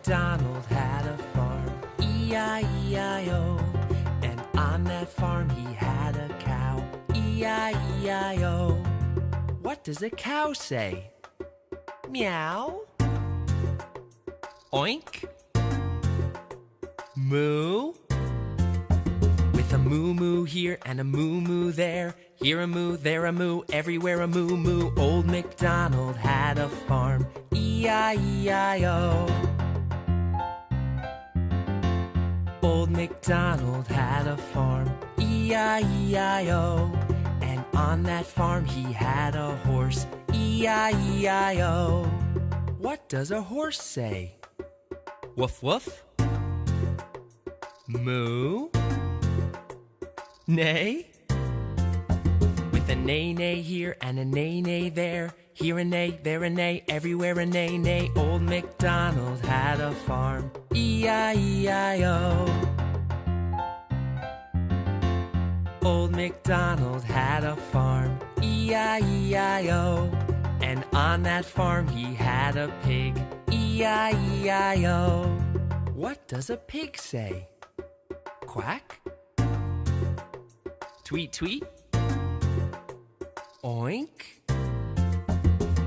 MacDonald had a farm, E-I-E-I-O. And on that farm he had a cow, E-I-E-I-O. What does a cow say? Meow. Oink. Moo. With a moo-moo here and a moo-moo there, here a moo, there a moo, everywhere a moo-moo. Old MacDonald had a farm, E-I-E-I-O. Old MacDonald had a farm, E-I-E-I-O. And on that farm he had a horse, E-I-E-I-O. What does a horse say? Woof woof. Moo. Neigh. With a neigh-neigh here and a neigh-neigh there, here a neigh, there a neigh, everywhere a neigh-neigh. Old MacDonald had a farm, E-I-E-I-O. Old MacDonald had a farm, E-I-E-I-O. And on that farm he had a pig, E-I-E-I-O. What does a pig say? Quack? Tweet tweet? Oink?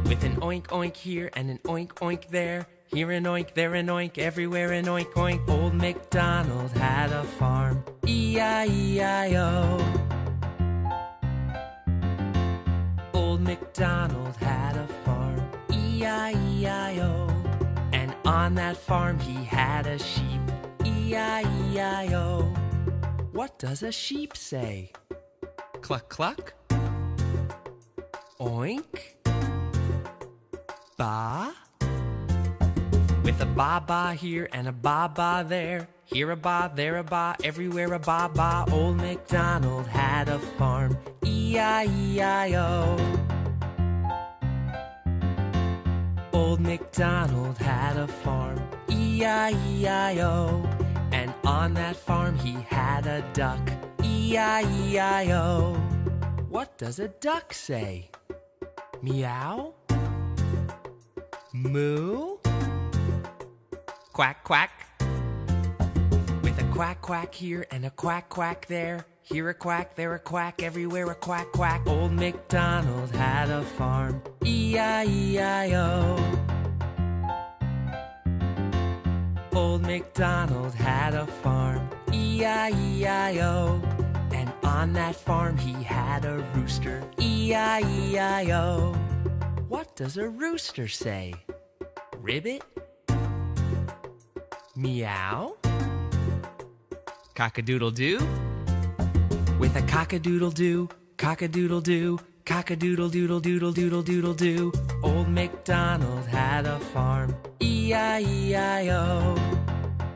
With an oink oink here and an oink oink there, here an oink, there an oink, everywhere an oink oink. Old MacDonald had a farm, E-I-E-I-O. Old MacDonald had a farm, E-I-E-I-O. And on that farm he had a sheep, E-I-E-I-O. What does a sheep say? Cluck cluck? Oink? Ba? With a ba-ba here and a ba-ba there, here a ba, there a ba, everywhere a ba-ba. Old MacDonald had a farm, E-I-E-I-O. Old MacDonald had a farm, E-I-E-I-O. And on that farm he had a duck, E-I-E-I-O. What does a duck say? Meow? Moo? Quack quack? With a quack quack here and a quack quack there, here a quack, there a quack, everywhere a quack quack. Old MacDonald had a farm, E-I-E-I-O. Old MacDonald had a farm, E-I-E-I-O. And on that farm he had a rooster, E-I-E-I-O. What does a rooster say? Ribbit? Meow? Cock-a-doodle-doo? With a cock-a-doodle-doo, cock-a-doodle-doo, cock-a-doodle-doodle-doodle-doodle-doodle-doo. Old MacDonald had a farm, E-I-E-I-O.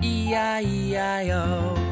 E-I-E-I-O.